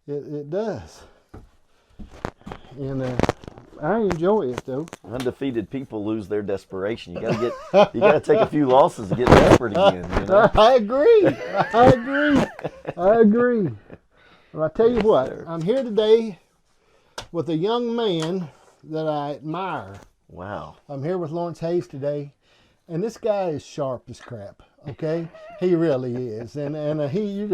It does. And I enjoy it though. Undefeated people lose their desperation. You gotta take a few losses to get desperate again. You know? I agree. I agree. Well, I tell you what, Sir. I'm here today with a young man that I admire. Wow. I'm here with Lawrence Hayes today, and this guy is sharp as crap. Okay, he really is, and he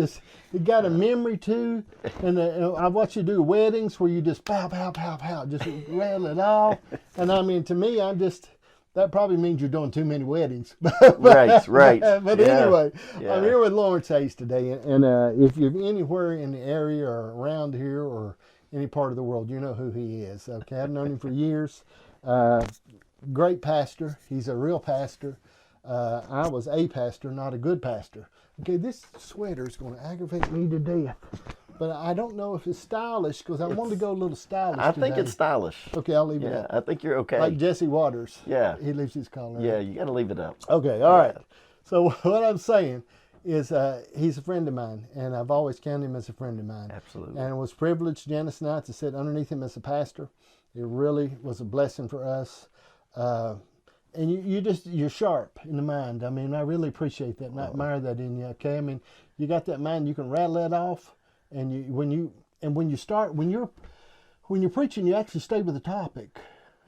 got a memory too. And I watch you do weddings where you just pow pow pow pow, just rattle it off. And I mean, to me, that probably means you're doing too many weddings. Right. But Yeah. Anyway, Yeah. I'm here with Lawrence Hayes today, and if you're anywhere in the area or around here or any part of the world, you know who he is. Okay, I've known him for years. Great pastor. He's a real pastor. I was a pastor, not a good pastor. Okay, this sweater is going to aggravate me to death. But I don't know if it's stylish because I want to go a little stylish I think today. it's stylish. Okay, I'll leave it Yeah, up. I think you're okay. Like Jesse Waters. Yeah. He leaves his collar. Yeah, you got to leave it up. Okay, all right. So what I'm saying is he's a friend of mine, and I've always counted him as a friend of mine. Absolutely. And it was privileged, Janice and I, to sit underneath him as a pastor. It really was a blessing for us. And you're sharp in the mind. I mean, I really appreciate that and I admire that in you. Okay, I mean, you got that mind. You can rattle it off, and when you're preaching, you actually stay with the topic.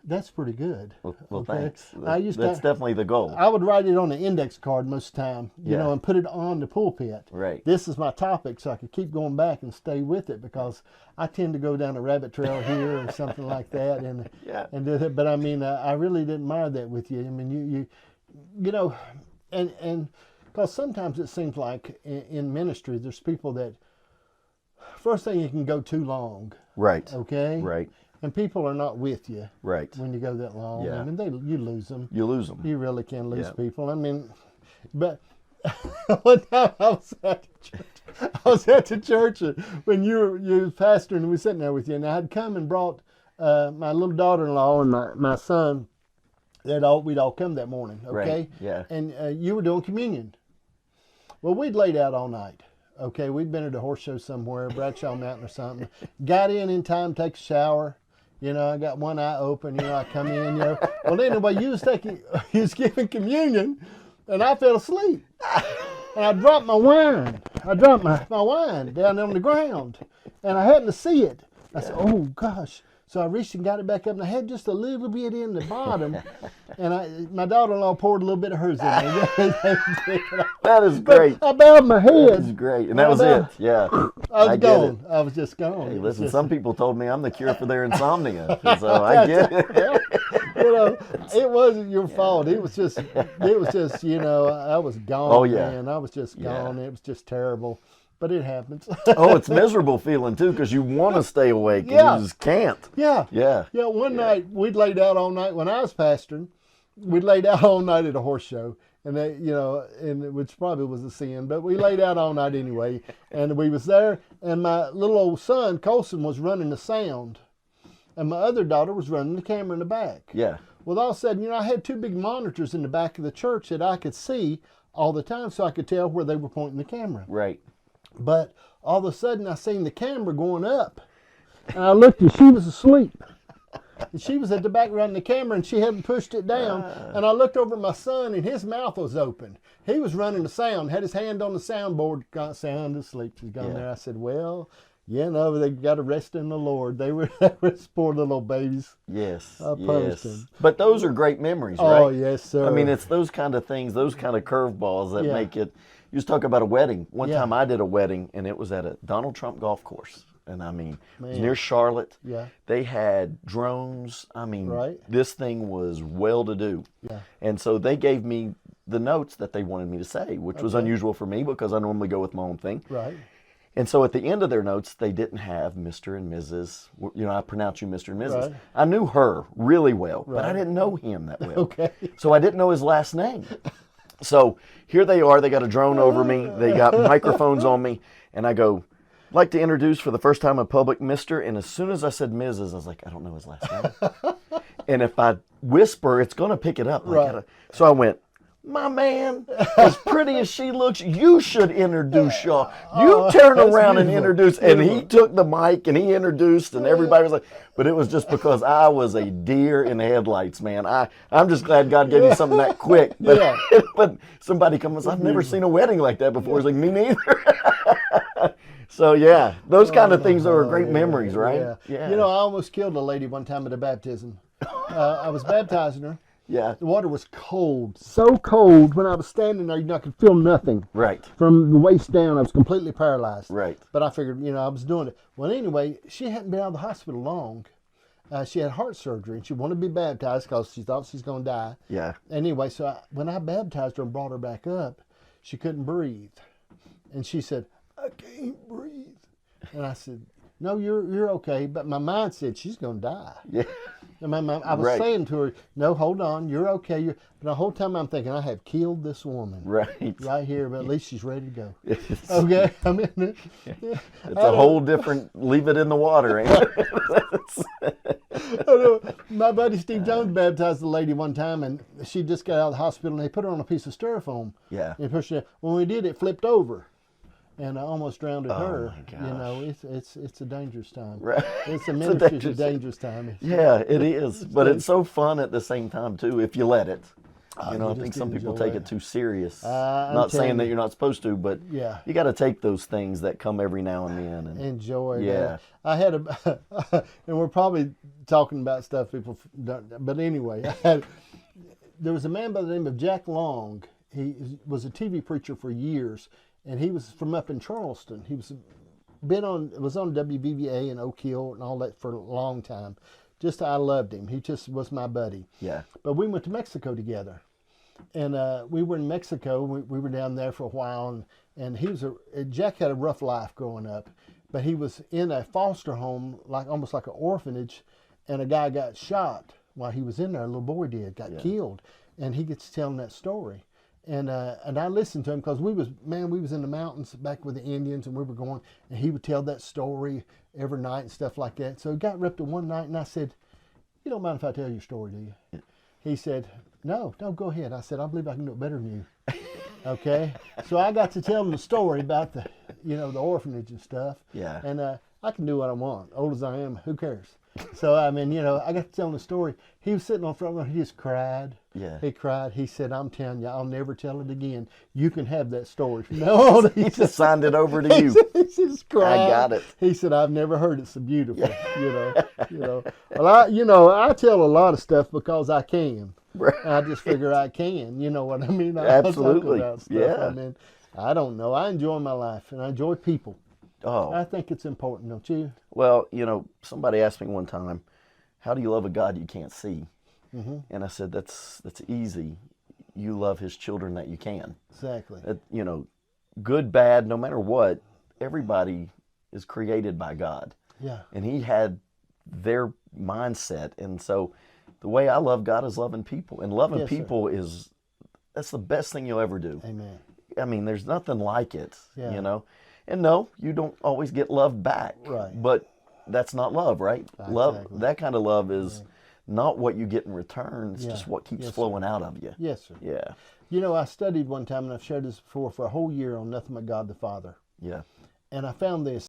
That's pretty good. Well, okay? thanks. That's Definitely the goal. I would write it on an index card most of the time, you Yeah. know, and put it on the pulpit. Right. This is my topic, so I could keep going back and stay with it because I tend to go down a rabbit trail here or something like that, and Yeah. and do that. But I mean, I really did admire that with you. I mean, you know, and because sometimes it seems like in ministry, there's people that first thing you can go too long. Right. Okay. Right. And people are not with you Right. when you go that long. Yeah. I mean, you lose them. You lose them. You really can lose Yeah. people. I mean, but one time I was at the church when you were pastoring, and we were sitting there with you, and I had come and brought my little daughter-in-law and my son. We'd all come that morning, okay? Right. Yeah. And you were doing communion. Well, we'd laid out all night. Okay, we'd been at a horse show somewhere, Bradshaw Mountain or something. Got in time, take a shower. You know, I got one eye open. You know, I come in. You know, well, anyway, you was giving communion, and I fell asleep. And I dropped my wine. I dropped my wine down on the ground, and I happened to see it. I said, "Oh gosh." So I reached and got it back up, and I had just a little bit in the bottom, and my daughter-in-law poured a little bit of hers in there. That is great. I bowed my head. That is great. And that was it. Yeah. I was get gone. it. I was just gone. Hey, It was listen, just- some people told me I'm the cure for their insomnia. So I get it. Well, you know, it wasn't your fault. It was just, you know, I was gone. Oh, yeah. Man. I was just gone. It was just terrible. But it happens. Oh, it's miserable feeling too because you want to stay awake and Yeah. you just can't. Yeah. Yeah. Yeah, one night we'd laid out all night when I was pastoring. We'd laid out all night at a horse show, and they, you know, and which probably was a sin, but we laid out all night anyway. And we was there, and my little old son Colson was running the sound, and my other daughter was running the camera in the back. Yeah. Well, all of a sudden, you know, I had two big monitors in the back of the church that I could see all the time, so I could tell where they were pointing the camera. Right. But all of a sudden, I seen the camera going up, and I looked, and she was asleep. And she was at the back running the camera, and she hadn't pushed it down. And I looked over at my son, and his mouth was open. He was running the sound, had his hand on the soundboard, got sound asleep. She's gone there. I said, well, you know, they got to rest in the Lord. They were poor little babies. Yes. I punished him. But those are great memories, right? Oh, yes, sir. I mean, it's those kind of things, those kind of curveballs that Yeah. make it. You just talk about a wedding. One Yeah. time I did a wedding, and it was at a Donald Trump golf course. And I mean, it was Man. near Charlotte. Yeah. They had drones. I mean, Right. this thing was well to do. Yeah. And so they gave me the notes that they wanted me to say, which was unusual for me because I normally go with my own thing. Right. And so at the end of their notes, they didn't have Mr. and Mrs. You know, I pronounce you Mr. and Mrs. Right. I knew her really well, but I Right. didn't know him that well. Okay. So I didn't know his last name. So here they are. They got a drone over me. They got microphones on me. And I go, like to introduce for the first time in public, Mr. And as soon as I said Mrs., I was like, I don't know his last name. And if I whisper, it's going to pick it up. Right. So I went, my man, as pretty as she looks, you should introduce y'all. You turn around and introduce. And he took the mic and he introduced, and everybody was like, but it was just because I was a deer in the headlights, man. I'm just glad God gave me something that quick. But, but somebody comes, I've never seen a wedding like that before. It's like, me neither. So, yeah, those kind of things are great memories, right? Yeah. You know, I almost killed a lady one time at a baptism. I was baptizing her. Yeah. The water was cold, so cold. When I was standing there, I could feel nothing. Right. From the waist down, I was completely paralyzed. Right. But I figured, I was doing it. Well, anyway, she hadn't been out of the hospital long. She had heart surgery, and she wanted to be baptized because she thought she's going to die. Yeah. Anyway, so when I baptized her and brought her back up, she couldn't breathe. And she said, I can't breathe. And I said, no, you're okay. But my mind said, she's going to die. Yeah. And I was saying to her, no, hold on, you're okay. But the whole time I'm thinking, I have killed this woman. Right here, but at least she's ready to go. Okay? I mean, it's a whole different, leave it in the water, ain't it? My buddy Steve Jones baptized a lady one time, and she just got out of the hospital, and they put her on a piece of styrofoam. Yeah. And pushed her. When we did, it flipped over. And I almost drowned her. My gosh. It's a dangerous time. Right. It's a dangerous time. Yeah, it is. But it's so fun at the same time too, if you let it. I think some people take it too serious. Not saying that you're not supposed to, but you got to take those things that come every now and then and enjoy. Yeah. I had and we're probably talking about stuff people don't. But anyway, there was a man by the name of Jack Long. He was a TV preacher for years. And he was from up in Charleston. He was on WVVA and Oak Hill and all that for a long time. I loved him. He just was my buddy. Yeah. But we went to Mexico together, and we were in Mexico. We were down there for a while, and Jack had a rough life growing up, but he was in a foster home, almost like an orphanage, and a guy got shot while he was in there. A little boy got killed, and he gets telling that story. And I listened to him because we was in the mountains back with the Indians, and we were going, and he would tell that story every night and stuff like that. So he got ripped one night, and I said, you don't mind if I tell your story, do you? He said, no, go ahead. I said, I believe I can do it better than you. Okay? So I got to tell him the story about the orphanage and stuff. Yeah. And I can do what I want. Old as I am, who cares? So, I got to tell him the story. He was sitting on front row. He just cried. Yeah. He cried. He said, I'm telling you, I'll never tell it again. You can have that story from now on. He just signed it over to you. He just cried. I got it. He said, I've never heard it so beautiful. Well, I tell a lot of stuff because I can. Right. I just figure I can. You know what I mean? Absolutely. I talk about stuff. Yeah. I don't know. I enjoy my life, and I enjoy people. Oh. I think it's important, don't you? Well, somebody asked me one time, how do you love a God you can't see? Mm-hmm. And I said, that's easy. You love his children that you can. Exactly. Good, bad, no matter what, everybody is created by God. Yeah. And he had their mindset. And so the way I love God is loving people. And loving people that's the best thing you'll ever do. Amen. There's nothing like it, And no, you don't always get love back. Right. But that's not love, right? Exactly. Love, that kind of love is not what you get in return. It's just what keeps flowing out of you. Yes, sir. Yeah. I studied one time, and I've shared this before, for a whole year on nothing but God the Father. Yeah. And I found this.